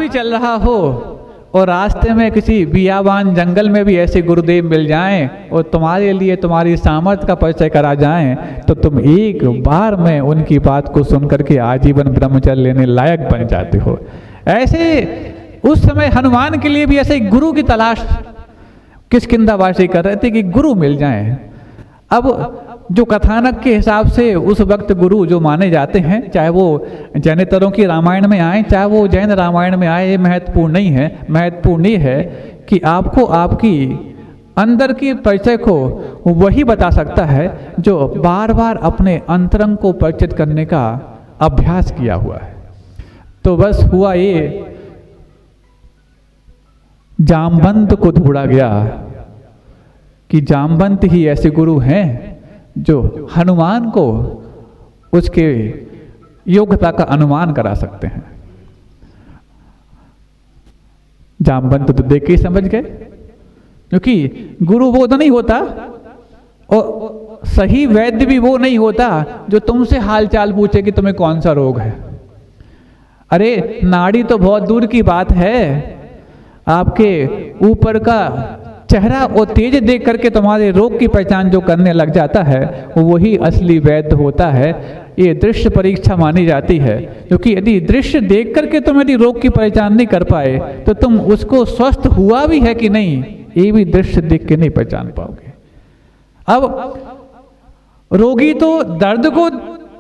भी चल रहा हो और रास्ते में किसी बियाबान जंगल में भी ऐसे गुरुदेव मिल जाएं और तुम्हारे लिए तुम्हारी सामर्थ्य का परिचय करा जाएं, तो तुम एक बार में उनकी बात को सुन करके आजीवन ब्रह्मचर्य लेने लायक बन जाते हो। ऐसे उस समय हनुमान के लिए भी ऐसे गुरु की तलाश किष्किंधावासी कर रहे थे कि गुरु मिल जाएं। अब जो कथानक के हिसाब से उस वक्त गुरु जो माने जाते हैं, चाहे वो जैनेतरों की रामायण में आए चाहे वो जैन रामायण में आए, ये महत्वपूर्ण नहीं है। महत्वपूर्ण ये है कि आपको आपकी अंदर की परिचय को वही बता सकता है जो बार बार अपने अंतरंग को परिचित करने का अभ्यास किया हुआ है। तो बस हुआ ये, जामवंत को ढूंढा गया कि जामवंत ही ऐसे गुरु हैं जो हनुमान को उसके योग्यता का अनुमान करा सकते हैं। जामवंत तो देख के ही समझ गए, क्योंकि गुरु वो तो नहीं होता और सही वैद्य भी वो नहीं होता जो तुमसे हालचाल पूछे कि तुम्हें कौन सा रोग है। अरे नाड़ी तो बहुत दूर की बात है, आपके ऊपर का चेहरा और तेज देख करके तुम्हारे रोग की पहचान जो करने लग जाता है वही असली वैद्य होता है। ये दृश्य परीक्षा मानी जाती है, क्योंकि यदि दृश्य देख करके तुम यदि रोग की पहचान नहीं कर पाए तो तुम उसको स्वस्थ हुआ भी है कि नहीं ये भी दृश्य देख के नहीं पहचान पाओगे। अब रोगी तो दर्द को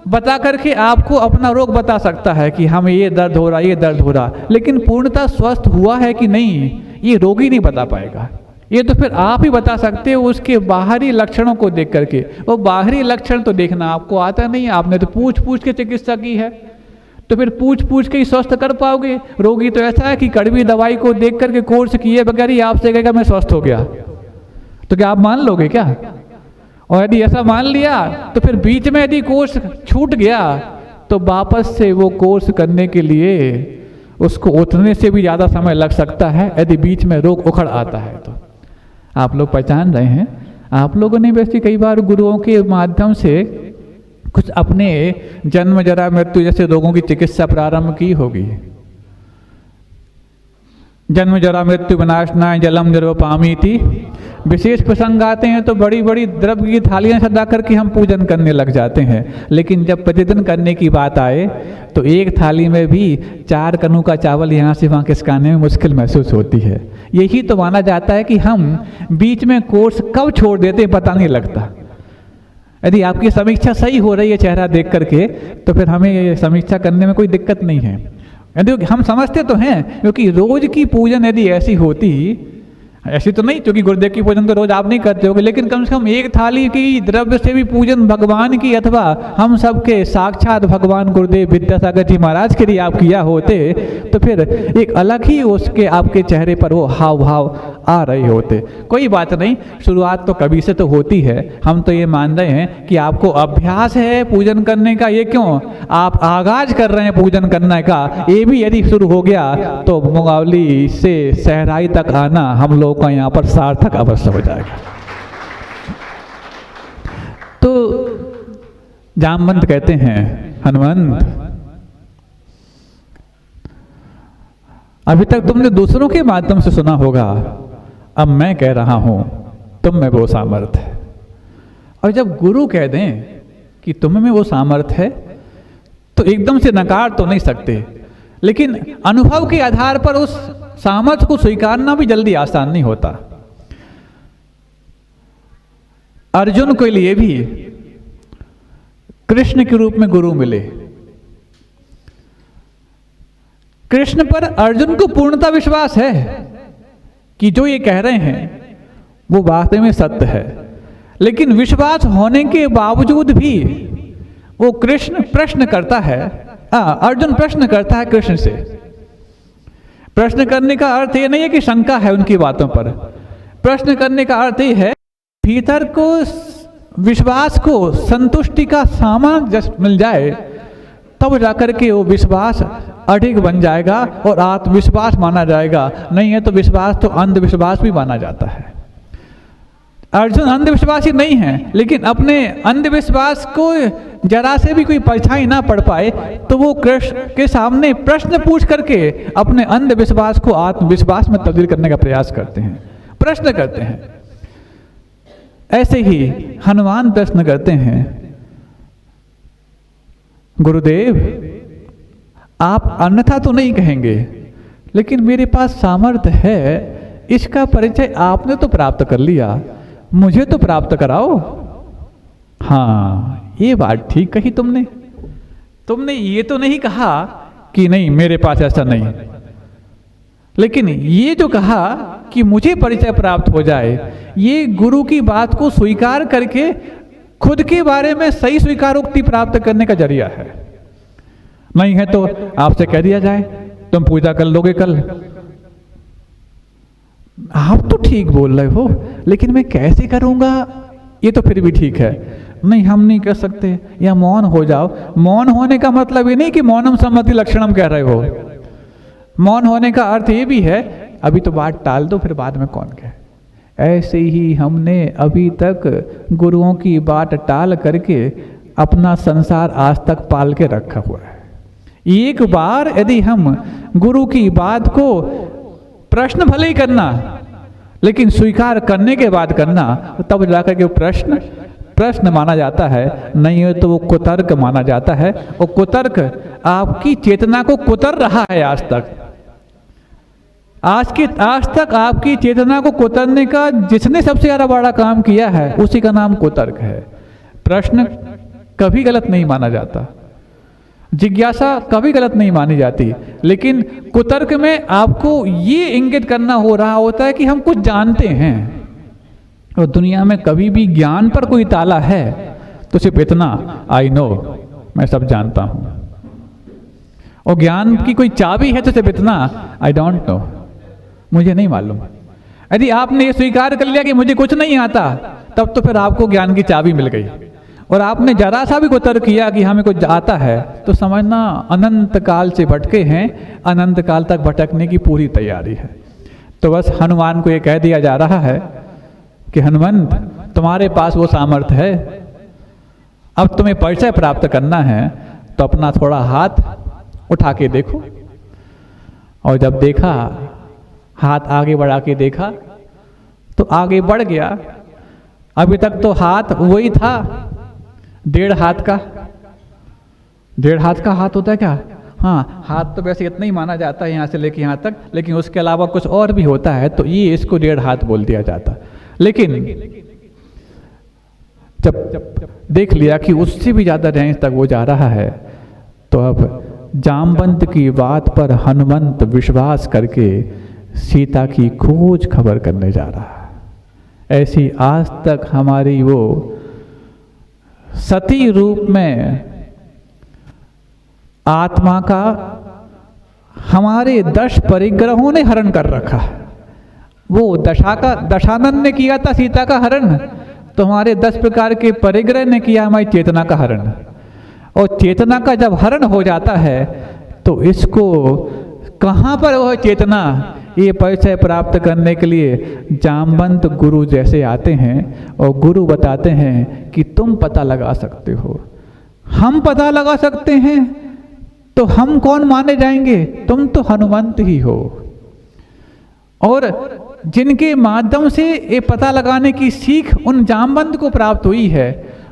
बता करके आपको अपना रोग बता सकता है कि हमें ये दर्द हो रहा, ये दर्द हो रहा, लेकिन पूर्णतः स्वस्थ हुआ है कि नहीं ये रोगी नहीं बता पाएगा। ये तो फिर आप ही बता सकते हो उसके बाहरी लक्षणों को देख करके। वो बाहरी लक्षण तो देखना आपको आता नहीं, आपने तो पूछ पूछ के चिकित्सा की है, तो फिर पूछ पूछ के ही स्वस्थ कर पाओगे। रोगी तो ऐसा है कि कड़वी दवाई को देख करके कोर्स किए बगैर ही आपसे कहेगा मैं स्वस्थ हो गया, तो क्या आप मान लोगे क्या? और यदि ऐसा मान लिया तो फिर बीच में यदि कोर्स छूट गया तो वापस से वो कोर्स करने के लिए उसको उतरने से भी ज़्यादा समय लग सकता है यदि बीच में रोग उखड़ आता है। तो आप लोग पहचान रहे हैं, आप लोगों ने वैसे कई बार गुरुओं के माध्यम से कुछ अपने जन्म जरा मृत्यु जैसे रोगों की चिकित्सा प्रारंभ की होगी। जन्म जरा मृत्यु विनाशनाय जलम जरोपामी थी। विशेष प्रसंग आते हैं तो बड़ी बड़ी द्रव्य की थालियां सजा करके हम पूजन करने लग जाते हैं, लेकिन जब प्रतिदिन करने की बात आए तो एक थाली में भी 4 कनू का चावल यहाँ से वहाँ खिसकाने में मुश्किल महसूस होती है। यही तो माना जाता है कि हम बीच में कोर्स कब छोड़ देते हैं पता नहीं लगता। यदि आपकी समीक्षा सही हो रही है चेहरा देख करके तो फिर हमें समीक्षा करने में कोई दिक्कत नहीं है। यदि हम समझते तो हैं, क्योंकि रोज की पूजन यदि ऐसी होती, ऐसी तो नहीं क्योंकि गुरुदेव की पूजन तो रोज आप नहीं करते होगे, लेकिन कम से कम एक थाली की द्रव्य से भी पूजन भगवान की अथवा हम सबके साक्षात भगवान गुरुदेव विद्यासागर जी महाराज के लिए आप किया होते तो फिर एक अलग ही उसके आपके चेहरे पर वो हाव भाव आ रहे होते। कोई बात नहीं, शुरुआत तो कभी से तो होती है। हम तो ये मान रहे हैं कि आपको अभ्यास है पूजन करने का, ये क्यों आप आगाज कर रहे हैं पूजन करने का, ये भी यदि शुरू हो गया तो मुंगावली से सहराई तक आना हम लोग का यहाँ पर सार्थक अवश्य हो जाएगा। तो जामवंत कहते हैं हनुमंत, अभी तक तुमने दूसरों के माध्यम से सुना होगा, अब मैं कह रहा हूं तुम में वो सामर्थ्य है। और जब गुरु कह दें कि तुम में वो सामर्थ्य है तो एकदम से नकार तो नहीं सकते, लेकिन अनुभव के आधार पर उस सामर्थ्य को स्वीकारना भी जल्दी आसान नहीं होता। अर्जुन के लिए भी कृष्ण के रूप में गुरु मिले। कृष्ण पर अर्जुन को पूर्णता विश्वास है कि जो ये कह रहे हैं वो वास्तव में सत्य है, लेकिन विश्वास होने के बावजूद भी वो कृष्ण प्रश्न करता है, अर्जुन प्रश्न करता है कृष्ण से। प्रश्न करने का अर्थ ये नहीं है कि शंका है उनकी बातों पर, प्रश्न करने का अर्थ ये है भीतर को विश्वास को संतुष्टि का सामान जब मिल जाए तब जाकर के वो विश्वास अधिक बन जाएगा और आत्मविश्वास माना जाएगा। नहीं है तो विश्वास तो अंधविश्वास भी माना जाता है। अर्जुन अंधविश्वासी नहीं है, लेकिन अपने अंधविश्वास को जरा से भी कोई परछाई ना पड़ पाए तो वो कृष्ण के सामने प्रश्न पूछ करके अपने अंधविश्वास को आत्मविश्वास में तब्दील करने का प्रयास करते हैं, प्रश्न करते हैं। ऐसे ही हनुमान प्रश्न करते हैं, गुरुदेव आप अन्यथा तो नहीं कहेंगे, लेकिन मेरे पास सामर्थ्य है, इसका परिचय आपने तो प्राप्त कर लिया, मुझे तो प्राप्त कराओ। हाँ, ये बात ठीक कही तुमने ये तो नहीं कहा कि नहीं मेरे पास ऐसा नहीं, लेकिन ये जो कहा कि मुझे परिचय प्राप्त हो जाए, ये गुरु की बात को स्वीकार करके खुद के बारे में सही स्वीकारोक्ति प्राप्त करने का जरिया है। नहीं है तो आपसे कह दिया जाए तुम पूजा कर लोगे कल, आप तो ठीक बोल रहे हो लेकिन मैं कैसे करूंगा, ये तो फिर भी ठीक है। नहीं हम नहीं कर सकते, या मौन हो जाओ। मौन होने का मतलब ये नहीं कि मौनम सम्मति लक्षणम कह रहे हो, मौन होने का अर्थ ये भी है अभी तो बात टाल दो, फिर बाद में कौन कहे। ऐसे ही हमने अभी तक गुरुओं की बात टाल करके अपना संसार आज तक पाल के रखा हुआ है। एक बार यदि हम गुरु की बात को प्रश्न भले ही करना, लेकिन स्वीकार करने के बाद करना, तब जाकर के प्रश्न माना जाता है, नहीं है तो वो कुतर्क माना जाता है। और कुतर्क आपकी चेतना को कुतर रहा है आज तक। आज तक आपकी चेतना को कुतरने का जिसने सबसे ज़्यादा बड़ा काम किया है उसी का नाम कुतर्क है। प्रश्न कभी गलत नहीं माना जाता, जिज्ञासा कभी गलत नहीं मानी जाती, लेकिन कुतर्क में आपको ये इंगित करना हो रहा होता है कि हम कुछ जानते हैं। और दुनिया में कभी भी ज्ञान पर कोई ताला है तो सिर्फ इतना, आई नो, मैं सब जानता हूं। और ज्ञान की कोई चाबी है तो सिर्फ इतना, आई डोंट नो, मुझे नहीं मालूम। यदि आपने ये स्वीकार कर लिया कि मुझे कुछ नहीं आता, तब तो फिर आपको ज्ञान की चाबी मिल गई। और आपने जरा सा भी कुतर्क किया कि हमें कुछ आता है, तो समझना अनंत काल से भटके हैं, अनंत काल तक भटकने की पूरी तैयारी है। तो बस हनुमान को ये कह दिया जा रहा है कि हनुमंत तुम्हारे पास वो सामर्थ्य है, अब तुम्हें परिचय प्राप्त करना है तो अपना थोड़ा हाथ उठा के देखो। और जब देखा, हाथ आगे बढ़ा के देखा तो आगे बढ़ गया। अभी तक तो हाथ वही था, 1.5 हाथ का। 1.5 हाथ का हाथ होता है क्या? हाँ, हाथ तो वैसे इतना ही माना जाता है यहाँ से लेके यहाँ तक, लेकिन उसके अलावा कुछ और भी होता है, तो ये इसको 1.5 हाथ बोल दिया जाता। लेकिन जब देख लिया कि उससे भी ज्यादा रेंज तक वो जा रहा है, तो अब जामवंत की बात पर हनुमंत विश्वास करके सीता की खोज खबर करने जा रहा है। ऐसी आज तक हमारी वो सती रूप में आत्मा का हमारे 10 परिग्रहों ने हरण कर रखा। वो दशानन ने किया था सीता का हरण, तो हमारे 10 प्रकार के परिग्रह ने किया हमारी चेतना का हरण। और चेतना का जब हरण हो जाता है तो इसको कहाँ पर वह चेतना, ये परिचय प्राप्त करने के लिए जामवंत गुरु जैसे आते हैं और गुरु बताते हैं कि तुम पता लगा सकते हो। हम पता लगा सकते हैं तो हम कौन माने जाएंगे, तुम तो हनुमंत ही हो। और जिनके माध्यम से ये पता लगाने की सीख उन जामवंत को प्राप्त हुई है,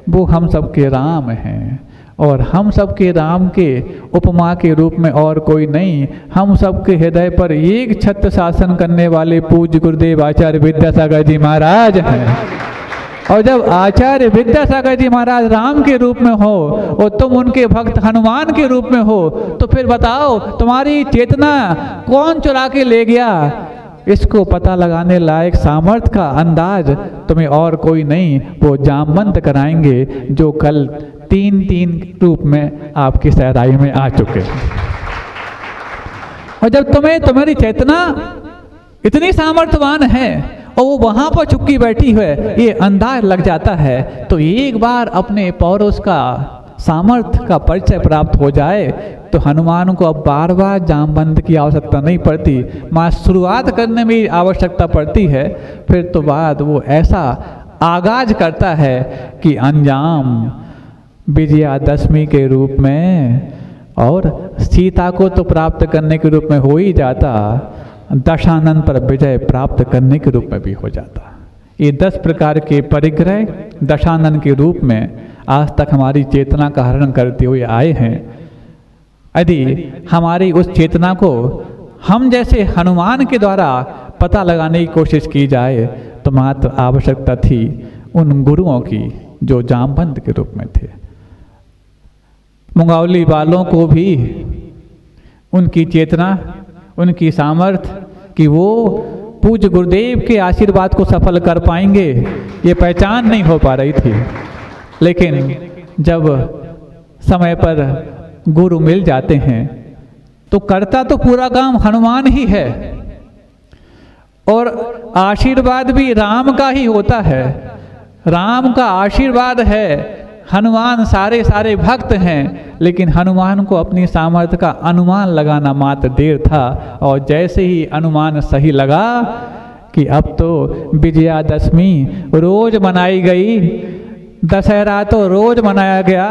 वो हम सबके राम हैं। और हम सबके राम के उपमा के रूप में और कोई नहीं, हम सबके हृदय पर एक छत्र शासन करने वाले पूज्य गुरुदेव आचार्य विद्यासागर जी महाराज हैं। और जब आचार्य विद्यासागर जी महाराज राम के रूप में हो और तुम उनके भक्त हनुमान के रूप में हो, तो फिर बताओ तुम्हारी चेतना कौन चुरा के ले गया? इसको पता लगाने लायक सामर्थ्य का अंदाज तुम्हें और कोई नहीं, वो जामवंत कराएंगे जो कल 3 रूप में आपकी सहराई में आ चुके। और जब तुम्हारी चेतना इतनी सामर्थ्यवान है और वो वहां पर चुपकी बैठी हुई है, ये अंदाज लग जाता है, तो एक बार अपने पौरुष का सामर्थ्य का परिचय प्राप्त हो जाए तो हनुमान को अब बार बार जामवंत की आवश्यकता नहीं पड़ती। मां शुरुआत करने में आवश्यकता पड़ती है, फिर तो बाद वो ऐसा आगाज करता है कि अंजाम विजयादशमी के रूप में, और सीता को तो प्राप्त करने के रूप में हो ही जाता, दशानन पर विजय प्राप्त करने के रूप में भी हो जाता। ये 10 प्रकार के परिग्रह दशानन के रूप में आज तक हमारी चेतना का हरण करते हुए आए हैं। यदि हमारी उस चेतना को हम जैसे हनुमान के द्वारा पता लगाने की कोशिश की जाए तो मात्र आवश्यकता थी उन गुरुओं की जो जामवंत के रूप में थे। मुंगौली वालों को भी उनकी चेतना, उनकी सामर्थ्य कि वो पूज्य गुरुदेव के आशीर्वाद को सफल कर पाएंगे, ये पहचान नहीं हो पा रही थी। लेकिन जब समय पर गुरु मिल जाते हैं तो करता तो पूरा काम हनुमान ही है, और आशीर्वाद भी राम का ही होता है। राम का आशीर्वाद है, हनुमान सारे भक्त हैं, लेकिन हनुमान को अपनी सामर्थ्य का अनुमान लगाना मात्र देर था। और जैसे ही अनुमान सही लगा कि अब तो विजयादशमी रोज मनाई गई, दशहरा तो रोज मनाया गया,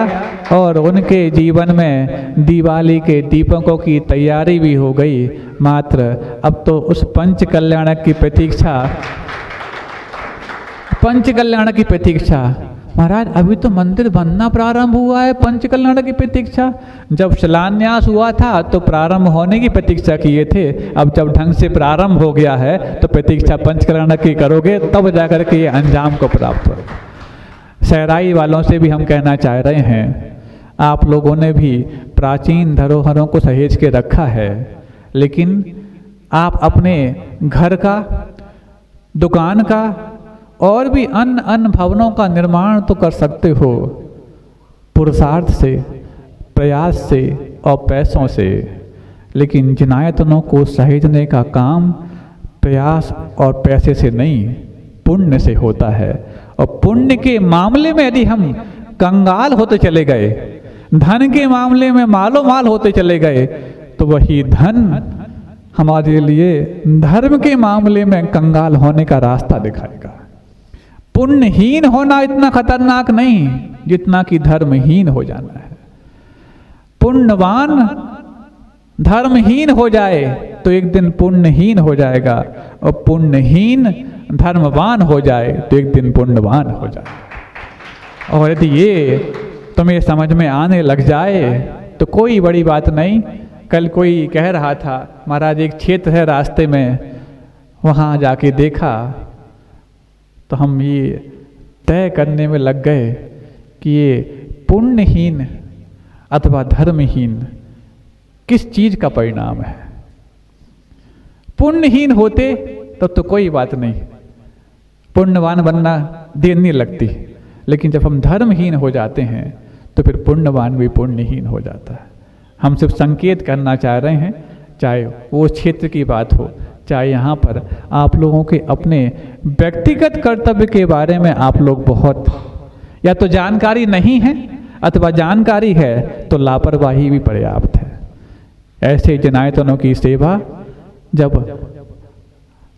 और उनके जीवन में दिवाली के दीपकों की तैयारी भी हो गई। मात्र अब तो उस पंच कल्याणक की प्रतीक्षा, महाराज अभी तो मंदिर बनना प्रारंभ हुआ है, पंच कल्याण की प्रतीक्षा। जब शिलान्यास हुआ था तो प्रारंभ होने की प्रतीक्षा किए थे, अब जब ढंग से प्रारंभ हो गया है तो प्रतीक्षा पंच कल्याण की करोगे, तब जाकर के ये अंजाम को प्राप्त होगा। सहराई वालों से भी हम कहना चाह रहे हैं, आप लोगों ने भी प्राचीन धरोहरों को सहेज के रखा है, लेकिन आप अपने घर का, दुकान का और भी अन्य भवनों का निर्माण तो कर सकते हो, पुरुषार्थ से, प्रयास से और पैसों से, लेकिन जिनायतनों को सहेजने का काम प्रयास और पैसे से नहीं, पुण्य से होता है। और पुण्य के मामले में यदि हम कंगाल होते चले गए, धन के मामले में मालो माल होते चले गए, तो वही धन हमारे लिए धर्म के मामले में कंगाल होने का रास्ता दिखाएगा। पुण्यहीन होना इतना खतरनाक नहीं जितना कि धर्महीन हो जाना है। पुण्यवान धर्महीन हो जाए तो एक दिन पुण्यहीन हो जाएगा, और पुण्यहीन धर्मवान हो जाए तो एक दिन पुण्यवान हो जाए। और यदि ये तुम्हें समझ में आने लग जाए तो कोई बड़ी बात नहीं। कल कोई कह रहा था, महाराज एक क्षेत्र है रास्ते में, वहाँ जाके देखा तो हम ये तय करने में लग गए कि ये पुण्यहीन अथवा धर्महीन किस चीज का परिणाम है। पुण्यहीन होते तब तो कोई बात नहीं, पुण्यवान बनना देर नहीं लगती, लेकिन जब हम धर्महीन हो जाते हैं तो फिर पुण्यवान भी पुण्यहीन हो जाता है। हम सिर्फ संकेत करना चाह रहे हैं, चाहे वो क्षेत्र की बात हो, चाहे यहाँ पर आप लोगों के अपने व्यक्तिगत कर्तव्य के बारे में आप लोग बहुत या तो जानकारी नहीं है, अथवा जानकारी है तो लापरवाही भी पर्याप्त है। ऐसे जिनायतनों की सेवा, जब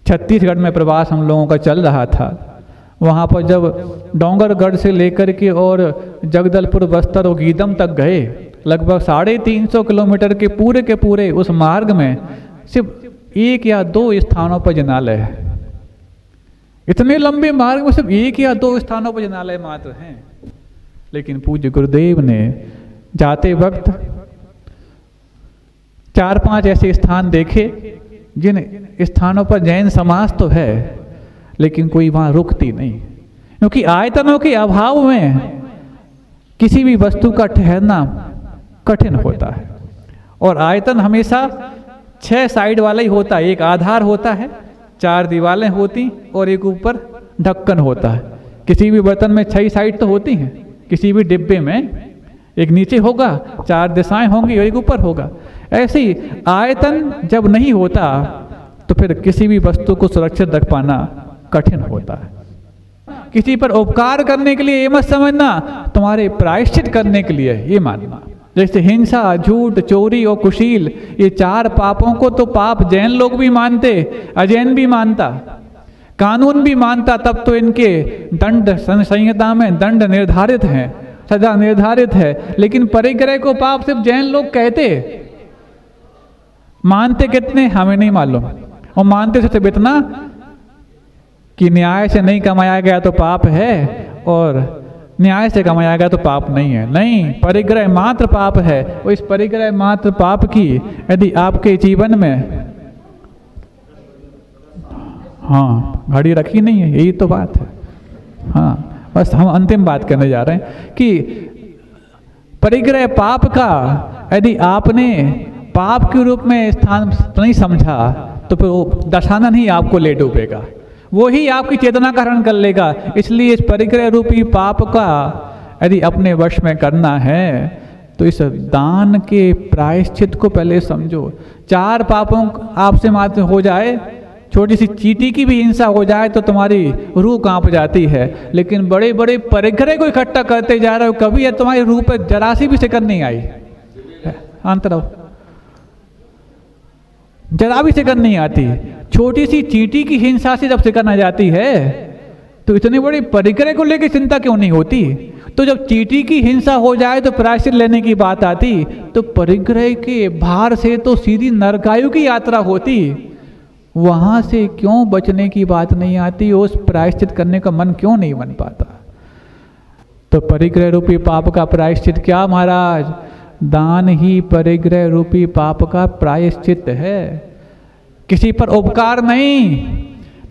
छत्तीसगढ़ में प्रवास हम लोगों का चल रहा था, वहाँ पर जब डोंगरगढ़ से लेकर के और जगदलपुर, बस्तर और गीदम तक गए, लगभग 350 किलोमीटर के पूरे उस मार्ग में सिर्फ 1 या 2 स्थानों पर जिनालय है। इतने लंबे मार्ग में सिर्फ 1 या 2 स्थानों पर जिनालय मात्र हैं। लेकिन पूज्य गुरुदेव ने जाते वक्त 4-5 ऐसे स्थान देखे जिन स्थानों पर जैन समाज तो है, लेकिन कोई वहां रुकती नहीं, क्योंकि आयतनों के अभाव में किसी भी वस्तु का ठहरना कठिन होता है। और आयतन हमेशा 6 साइड वाला ही होता है, एक आधार होता है, 4 दीवारें होती और एक ऊपर ढक्कन होता है। किसी भी बर्तन में 6 साइड तो होती हैं, किसी भी डिब्बे में एक नीचे होगा, 4 दिशाएं होंगी और एक ऊपर होगा। ऐसे ही आयतन जब नहीं होता तो फिर किसी भी वस्तु को सुरक्षित रख पाना कठिन होता है। किसी पर उपकार करने के लिए ये मत समझना तुम्हारे प्रायश्चित करने के लिए ये मानना। जैसे हिंसा, झूठ, चोरी और कुशील, ये 4 पापों को तो पाप जैन लोग भी मानते, अजैन भी मानता, कानून भी मानता, तब तो इनके दंड संहिता में दंड निर्धारित हैं। सजा निर्धारित है। लेकिन परिग्रह को पाप सिर्फ जैन लोग कहते, मानते कितने हमें नहीं मालूम। और मानते सिर्फ इतना कि न्याय से नहीं कमाया गया तो पाप है और न्याय से कमाया गया तो पाप नहीं है। नहीं, परिग्रह मात्र पाप है। और इस परिग्रह मात्र पाप की यदि आपके जीवन में, हाँ घड़ी रखी नहीं है, यही तो बात है। हाँ बस हम अंतिम बात करने जा रहे हैं कि परिग्रह पाप का यदि आपने पाप के रूप में स्थान नहीं समझा तो फिर वो दशानन ही आपको ले डूबेगा, वो ही आपकी चेतना का हरण कर लेगा। इसलिए इस परिग्रह रूपी पाप का यदि अपने वश में करना है तो इस दान के प्रायश्चित को पहले समझो। 4 पापों आपसे मात्र हो जाए, छोटी सी चींटी की भी हिंसा हो जाए तो तुम्हारी रूह कांप जाती है। लेकिन बड़े बड़े परिग्रह को इकट्ठा करते जा रहे हो, कभी है तुम्हारी रूह पर जरा सी भी सिकन नहीं आई। अंत रहो, जरा भी सिकन नहीं आती। छोटी सी चींटी की हिंसा से जब सिकन आ जाती है तो इतनी बड़ी परिग्रह को लेकर चिंता क्यों नहीं होती। तो जब चींटी की हिंसा हो जाए तो प्रायश्चित लेने की बात आती, तो परिग्रह के भार से तो सीधी नरकायु की यात्रा होती, वहां से क्यों बचने की बात नहीं आती। उस प्रायश्चित करने का मन क्यों नहीं बन पाता। तो परिग्रह रूपी पाप का प्रायश्चित क्या महाराज? दान ही परिग्रह रूपी पाप का प्रायश्चित है, किसी पर उपकार नहीं।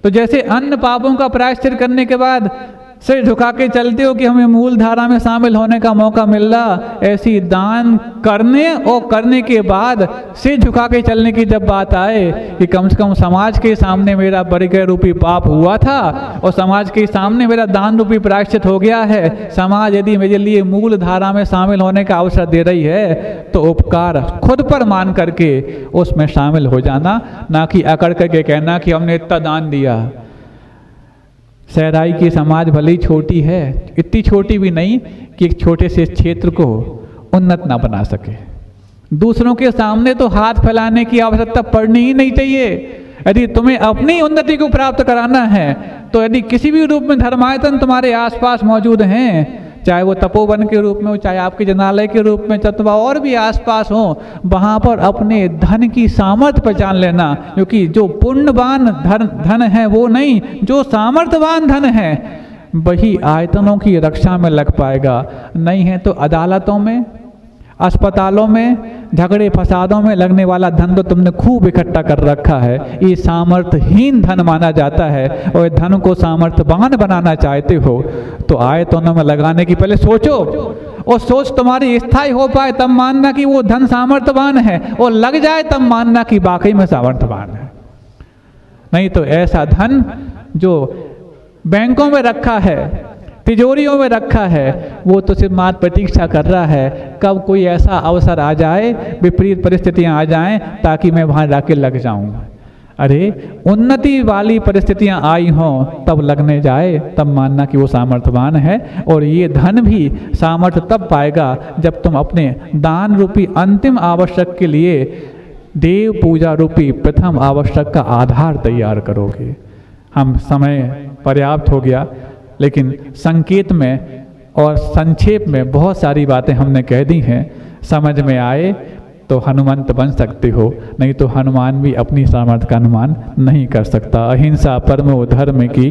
तो जैसे अन्य पापों का प्रायश्चित करने के बाद सिर झुका के चलते हो कि हमें मूल धारा में शामिल होने का मौका मिल रहा, ऐसी दान करने और करने के बाद सिर झुका के चलने की जब बात आए कि कम से कम समाज के सामने मेरा परिग्रह रूपी पाप हुआ था और समाज के सामने मेरा दान रूपी प्रायश्चित हो गया है, समाज यदि मेरे लिए मूल धारा में शामिल होने का अवसर दे रही है तो उपकार खुद पर मान करके उसमें शामिल हो जाना, ना कि अकड़ करके कहना कि हमने इतना दान दिया। सहराई की समाज भले ही छोटी है, इतनी छोटी भी नहीं कि एक छोटे से क्षेत्र को उन्नत ना बना सके। दूसरों के सामने तो हाथ फैलाने की आवश्यकता पड़नी ही नहीं चाहिए। यदि तुम्हें अपनी उन्नति को प्राप्त कराना है तो यदि किसी भी रूप में धर्मायतन तुम्हारे आसपास मौजूद हैं, चाहे वो तपोवन के रूप में हो, चाहे आपके जनालय के रूप में, चतवा और भी आसपास हो, वहाँ पर अपने धन की सामर्थ्य पहचान लेना। क्योंकि जो पुण्यवान धन है वो नहीं, जो सामर्थ्यवान धन है वही आयतनों की रक्षा में लग पाएगा। नहीं है तो अदालतों में, अस्पतालों में, झगड़े फसादों में लगने वाला धन तो तुमने खूब इकट्ठा कर रखा है, ये सामर्थ्यहीन धन माना जाता है। और धन को सामर्थ्यवान बनाना चाहते हो तो आयतनों में लगाने की पहले सोचो, और सोच तुम्हारी स्थायी हो पाए तब मानना कि वो धन सामर्थ्यवान है, और लग जाए तब मानना कि वाकई में सामर्थ्यवान है। नहीं तो ऐसा धन जो बैंकों में रखा है, तिजोरियों में रखा है, वो तो सिर्फ मात्र प्रतीक्षा कर रहा है कब कोई ऐसा अवसर आ जाए, विपरीत परिस्थितियां आ जाएं ताकि मैं वहां जाके लग जाऊं। अरे उन्नति वाली परिस्थितियां आई हों तब लगने जाए, तब मानना कि वो सामर्थ्यवान है। और ये धन भी सामर्थ्य तब पाएगा जब तुम अपने दान रूपी अंतिम आवश्यक के लिए देव पूजा रूपी प्रथम आवश्यक का आधार तैयार करोगे। हम समय पर्याप्त हो गया, लेकिन संकेत में और संक्षेप में बहुत सारी बातें हमने कह दी हैं। समझ में आए तो हनुमंत बन सकते हो, नहीं तो हनुमान भी अपनी सामर्थ्य का अनुमान नहीं कर सकता। अहिंसा परमो धर्म की।